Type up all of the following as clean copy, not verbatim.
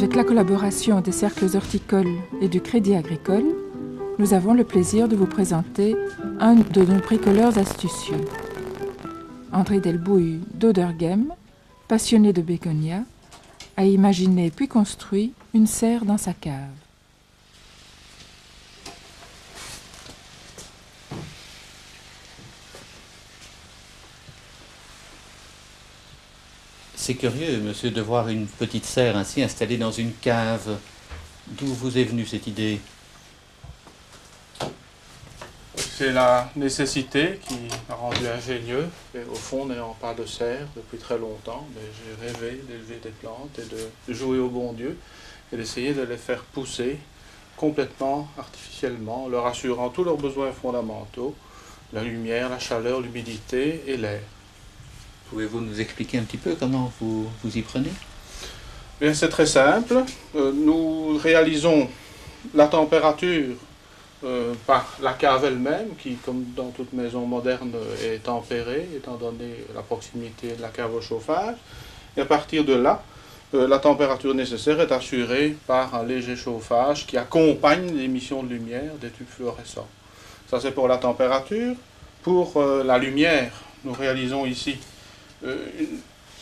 Avec la collaboration des cercles horticoles et du Crédit Agricole, nous avons le plaisir de vous présenter un de nos bricoleurs astucieux. André Delbouille d'Oderghem, passionné de bégonia, a imaginé puis construit une serre dans sa cave. C'est curieux, monsieur, de voir une petite serre ainsi installée dans une cave. D'où vous est venue cette idée? C'est la nécessité qui m'a rendu ingénieux. Et au fond, n'ayant pas de serre depuis très longtemps, j'ai rêvé d'élever des plantes et de jouer au bon Dieu et d'essayer de les faire pousser complètement artificiellement, leur assurant tous leurs besoins fondamentaux, la lumière, la chaleur, l'humidité et l'air. Pouvez-vous nous expliquer un petit peu comment vous y prenez? Bien, c'est très simple. Nous réalisons la température par la cave elle-même, qui, comme dans toute maison moderne, est tempérée, étant donné la proximité de la cave au chauffage. Et à partir de là, la température nécessaire est assurée par un léger chauffage qui accompagne l'émission de lumière des tubes fluorescents. Ça, c'est pour la température. Pour la lumière, nous réalisons ici une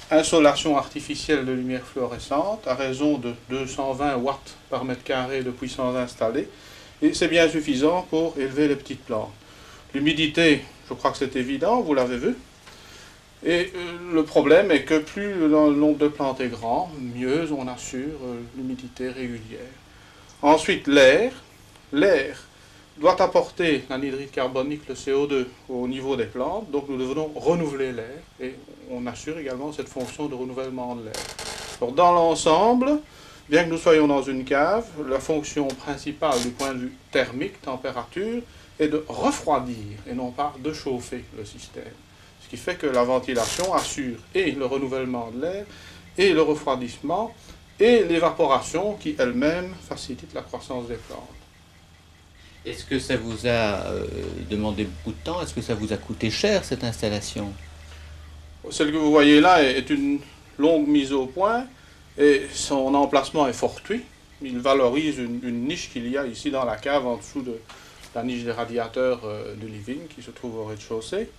insolation artificielle de lumière fluorescente à raison de 220 watts par mètre carré de puissance installée. Et c'est bien suffisant pour élever les petites plantes. L'humidité, je crois que c'est évident, vous l'avez vu. Et le problème est que plus le nombre de plantes est grand, mieux on assure l'humidité régulière. Ensuite, l'air. L'air doit apporter l'anhydride carbonique, le CO2, au niveau des plantes. Donc nous devons renouveler l'air et on assure également cette fonction de renouvellement de l'air. Alors, dans l'ensemble, bien que nous soyons dans une cave, la fonction principale du point de vue thermique, température, est de refroidir et non pas de chauffer le système. Ce qui fait que la ventilation assure et le renouvellement de l'air, et le refroidissement, et l'évaporation qui elle-même facilite la croissance des plantes. Est-ce que ça vous a demandé beaucoup de temps? Est-ce que ça vous a coûté cher, cette installation? Celle que vous voyez là est une longue mise au point, et son emplacement est fortuit. Il valorise une niche qu'il y a ici dans la cave, en dessous de la niche des radiateurs de living qui se trouve au rez-de-chaussée.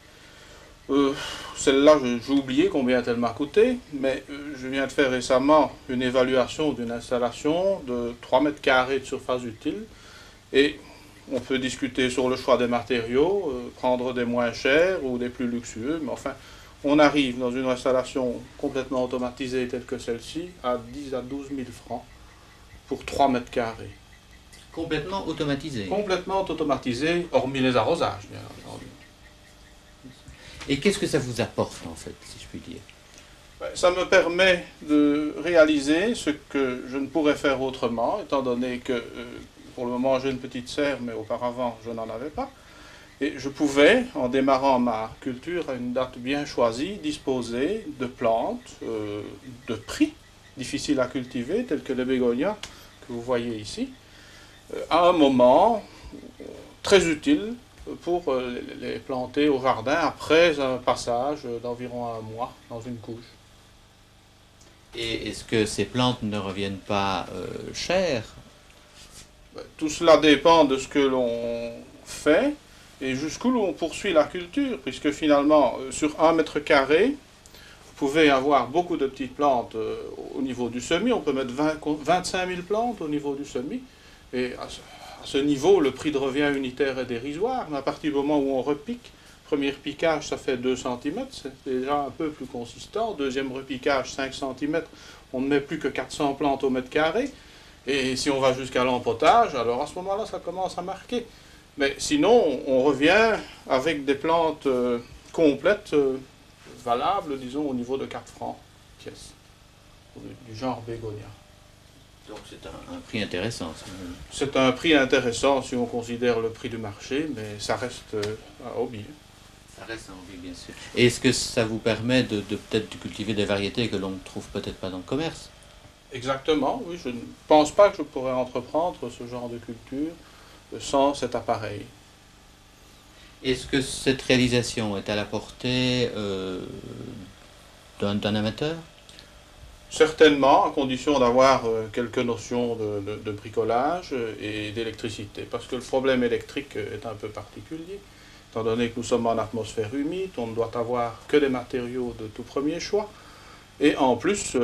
Celle-là, j'ai oublié combien elle m'a coûté, mais je viens de faire récemment une évaluation d'une installation de 3 mètres carrés de surface utile, et on peut discuter sur le choix des matériaux, prendre des moins chers ou des plus luxueux, mais enfin, on arrive dans une installation complètement automatisée telle que celle-ci à 10 à 12 000 francs pour 3 mètres carrés. Complètement automatisé? Complètement automatisé, hormis les arrosages, bien entendu. Et qu'est-ce que ça vous apporte, en fait, si je puis dire? Ça me permet de réaliser ce que je ne pourrais faire autrement, étant donné que, pour le moment, j'ai une petite serre, mais auparavant, je n'en avais pas. Et je pouvais, en démarrant ma culture à une date bien choisie, disposer de plantes de prix difficiles à cultiver, telles que les bégonias que vous voyez ici, à un moment très utile pour les planter au jardin après un passage d'environ 1 mois dans une couche. Et est-ce que ces plantes ne reviennent pas chères? Tout cela dépend de ce que l'on fait et jusqu'où l'on poursuit la culture, puisque finalement, sur 1 mètre carré, vous pouvez avoir beaucoup de petites plantes au niveau du semis. On peut mettre 25 000 plantes au niveau du semis. Et à ce niveau, le prix de revient unitaire est dérisoire. Mais à partir du moment où on repique, premier piquage, ça fait 2 cm, c'est déjà un peu plus consistant. Deuxième repiquage, 5 cm, on ne met plus que 400 plantes au mètre carré. Et si on va jusqu'à l'empotage, alors à ce moment-là, ça commence à marquer. Mais sinon, on revient avec des plantes complètes, valables, disons, au niveau de 4 francs pièce, du genre bégonia. Donc c'est un prix intéressant. C'est un prix intéressant si on considère le prix du marché, mais ça reste un hobby. Ça reste un hobby, bien sûr. Et est-ce que ça vous permet de peut-être de cultiver des variétés que l'on ne trouve peut-être pas dans le commerce? Exactement, oui. Je ne pense pas que je pourrais entreprendre ce genre de culture sans cet appareil. Est-ce que cette réalisation est à la portée d'un amateur? Certainement, à condition d'avoir quelques notions de bricolage et d'électricité. Parce que le problème électrique est un peu particulier. Étant donné que nous sommes en atmosphère humide, on ne doit avoir que des matériaux de tout premier choix. Et en plus,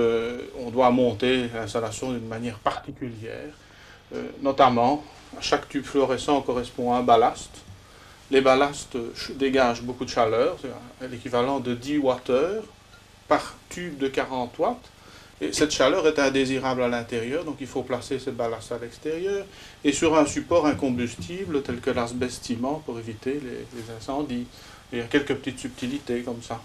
on doit monter l'installation d'une manière particulière. Notamment, chaque tube fluorescent correspond à un ballast. Les ballasts dégagent beaucoup de chaleur, c'est l'équivalent de 10 Wh par tube de 40 watts. Et cette chaleur est indésirable à l'intérieur, donc il faut placer cette ballast à l'extérieur et sur un support incombustible tel que l'asbestiment pour éviter les incendies. Il y a quelques petites subtilités comme ça.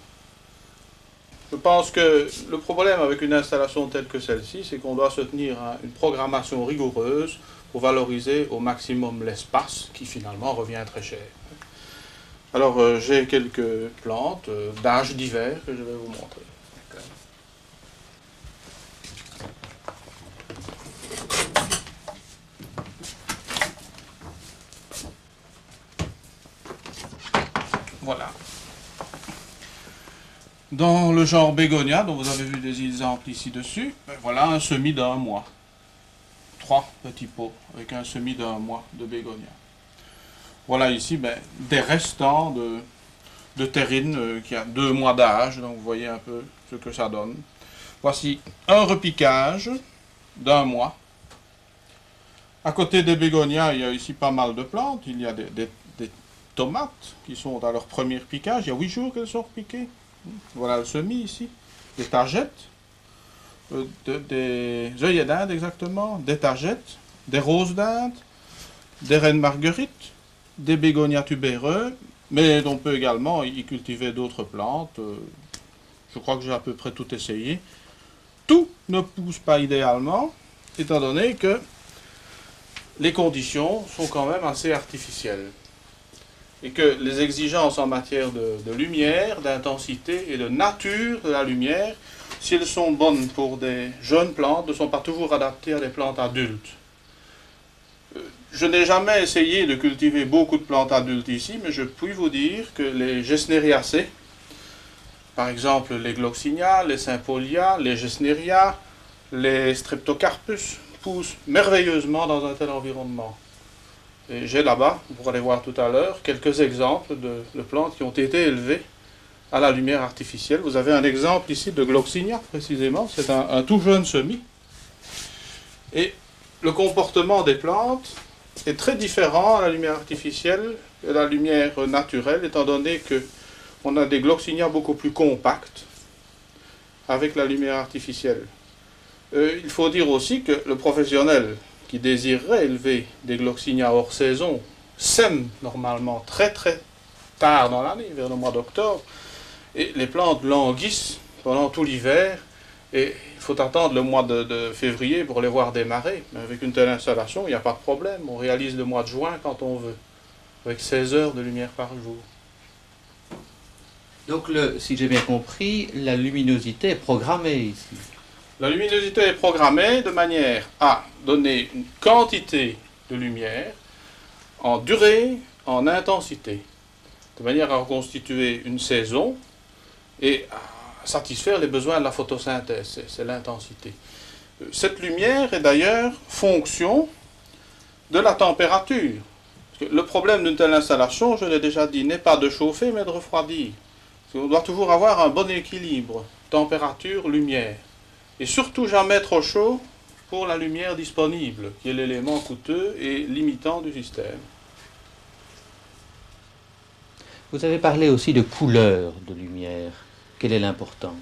Je pense que le problème avec une installation telle que celle-ci, c'est qu'on doit se tenir à une programmation rigoureuse pour valoriser au maximum l'espace, qui finalement revient très cher. Alors j'ai quelques plantes d'âge divers que je vais vous montrer. Voilà. Dans le genre bégonia, dont vous avez vu des exemples ici dessus, voilà un semis d'un mois. 3 petits pots avec un semis d'un mois de bégonia. Voilà ici des restants de terrine qui a 2 mois d'âge, donc vous voyez un peu ce que ça donne. Voici un repiquage d'un mois. À côté des bégonias, il y a ici pas mal de plantes. Il y a des tomates qui sont à leur premier piquage. Il y a 8 jours qu'elles sont repiquées. Voilà le semis ici. Des targettes, des œillets d'Inde exactement, des targettes, des roses d'Inde, des reines marguerites, des bégonias tubéreux, mais on peut également y cultiver d'autres plantes. Je crois que j'ai à peu près tout essayé. Tout ne pousse pas idéalement, étant donné que les conditions sont quand même assez artificielles. Et que les exigences en matière de lumière, d'intensité et de nature de la lumière, si elles sont bonnes pour des jeunes plantes, ne sont pas toujours adaptées à des plantes adultes. Je n'ai jamais essayé de cultiver beaucoup de plantes adultes ici, mais je puis vous dire que les Gesneriacées, par exemple les Gloxinia, les Sympolia, les Gesneria, les Streptocarpus, poussent merveilleusement dans un tel environnement. Et j'ai là-bas, vous pourrez voir tout à l'heure, quelques exemples de plantes qui ont été élevées à la lumière artificielle. Vous avez un exemple ici de Gloxinia, précisément. C'est un tout jeune semis. Et le comportement des plantes est très différent à la lumière artificielle et à la lumière naturelle, étant donné qu'on a des Gloxinia beaucoup plus compacts avec la lumière artificielle. Il faut dire aussi que le professionnel qui désirerait élever des Gloxinia hors saison sème normalement très très tard dans l'année, vers le mois d'octobre, et les plantes languissent pendant tout l'hiver, et il faut attendre le mois de février pour les voir démarrer. Mais avec une telle installation, il n'y a pas de problème, on réalise le mois de juin quand on veut, avec 16 heures de lumière par jour. Donc, si j'ai bien compris, la luminosité est programmée ici. La luminosité est programmée de manière à donner une quantité de lumière en durée, en intensité, de manière à reconstituer une saison et à satisfaire les besoins de la photosynthèse, c'est l'intensité. Cette lumière est d'ailleurs fonction de la température. Parce que le problème d'une telle installation, je l'ai déjà dit, n'est pas de chauffer mais de refroidir. On doit toujours avoir un bon équilibre, température-lumière. Et surtout jamais trop chaud pour la lumière disponible, qui est l'élément coûteux et limitant du système. Vous avez parlé aussi de couleur de lumière. Quelle est l'importance?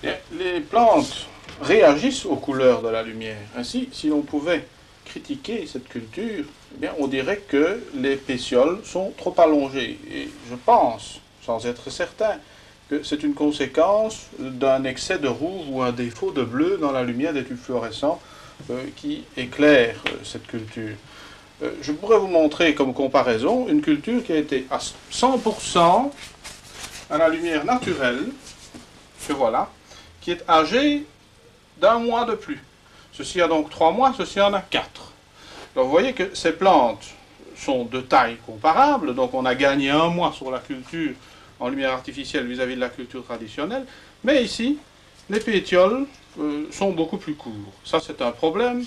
Les plantes réagissent aux couleurs de la lumière. Ainsi, si l'on pouvait critiquer cette culture, eh bien, on dirait que les pétioles sont trop allongées. Et je pense, sans être certain, que c'est une conséquence d'un excès de rouge ou un défaut de bleu dans la lumière des tubes fluorescents qui éclairent cette culture. Je pourrais vous montrer comme comparaison une culture qui a été à 100% à la lumière naturelle, que voilà, qui est âgée d'un mois de plus. Ceci a donc 3 mois, ceci en a 4. Alors vous voyez que ces plantes sont de taille comparable, donc on a gagné 1 mois sur la culture en lumière artificielle vis-à-vis de la culture traditionnelle, mais ici, les pétioles sont beaucoup plus courts. Ça, c'est un problème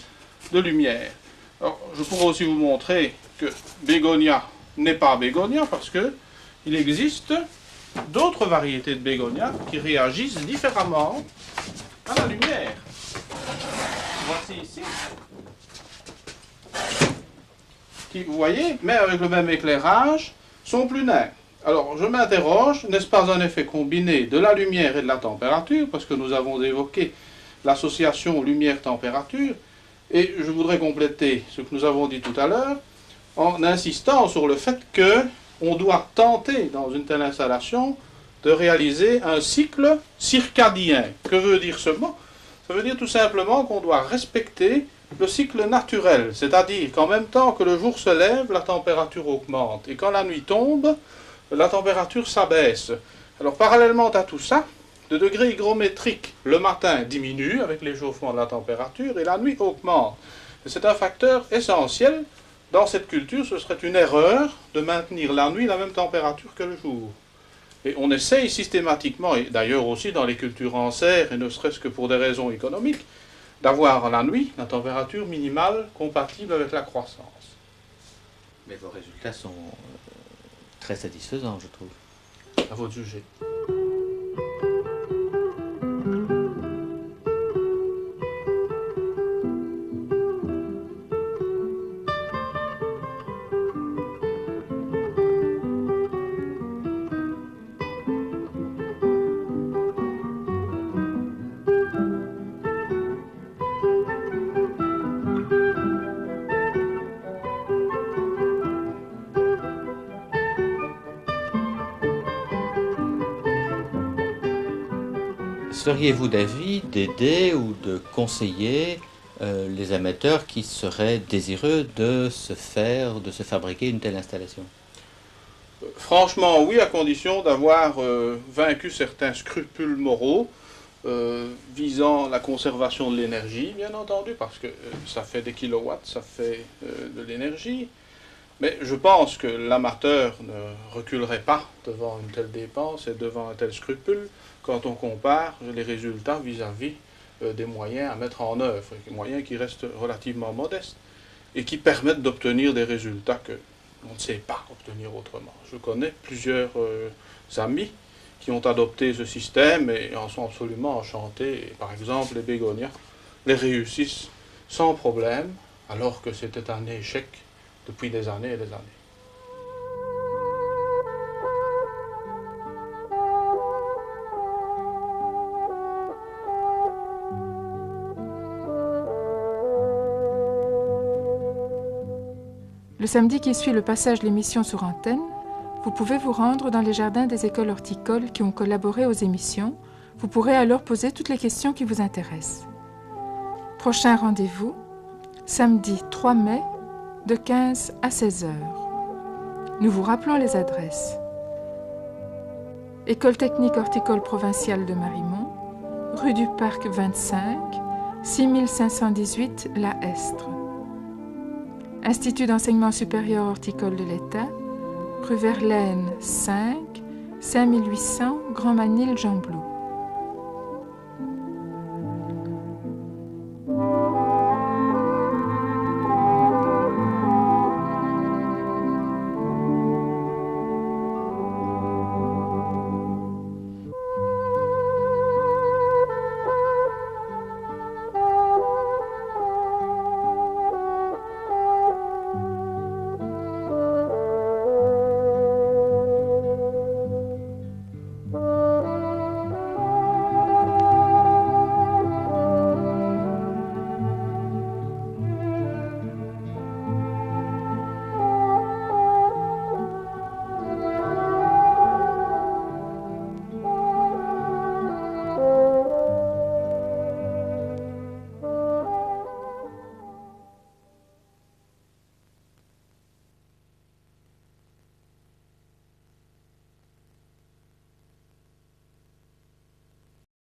de lumière. Alors, je pourrais aussi vous montrer que bégonia n'est pas bégonia parce que il existe d'autres variétés de bégonia qui réagissent différemment à la lumière. Voici ici. Qui, vous voyez, mais avec le même éclairage, sont plus nains. Alors, je m'interroge, n'est-ce pas un effet combiné de la lumière et de la température, parce que nous avons évoqué l'association lumière-température, et je voudrais compléter ce que nous avons dit tout à l'heure, en insistant sur le fait qu'on doit tenter, dans une telle installation, de réaliser un cycle circadien. Que veut dire ce mot? Ça veut dire tout simplement qu'on doit respecter le cycle naturel, c'est-à-dire qu'en même temps que le jour se lève, la température augmente, et quand la nuit tombe, la température s'abaisse. Alors parallèlement à tout ça, le degré hygrométrique le matin diminue avec l'échauffement de la température et la nuit augmente. C'est un facteur essentiel. Dans cette culture, ce serait une erreur de maintenir la nuit la même température que le jour. Et on essaye systématiquement, et d'ailleurs aussi dans les cultures en serre, et ne serait-ce que pour des raisons économiques, d'avoir la nuit la température minimale compatible avec la croissance. Mais vos résultats sont très satisfaisants, je trouve. À votre sujet. Seriez-vous d'avis d'aider ou de conseiller les amateurs qui seraient désireux de se fabriquer une telle installation? Franchement, oui, à condition d'avoir vaincu certains scrupules moraux visant la conservation de l'énergie, bien entendu, parce que ça fait des kilowatts, ça fait de l'énergie. Mais je pense que l'amateur ne reculerait pas devant une telle dépense et devant un tel scrupule quand on compare les résultats vis-à-vis des moyens à mettre en œuvre, des moyens qui restent relativement modestes et qui permettent d'obtenir des résultats que on ne sait pas obtenir autrement. Je connais plusieurs amis qui ont adopté ce système et en sont absolument enchantés. Et par exemple, les bégonias les réussissent sans problème, alors que c'était un échec depuis des années et des années. Le samedi qui suit le passage de l'émission sur antenne, vous pouvez vous rendre dans les jardins des écoles horticoles qui ont collaboré aux émissions. Vous pourrez alors poser toutes les questions qui vous intéressent. Prochain rendez-vous, samedi 3 mai, de 15 à 16 heures. Nous vous rappelons les adresses. École technique horticole provinciale de Marimont, rue du Parc 25, 6518 La Estre. Institut d'enseignement supérieur horticole de l'État, rue Verlaine 5, 5800 Grand-Manil-Jean-Blou.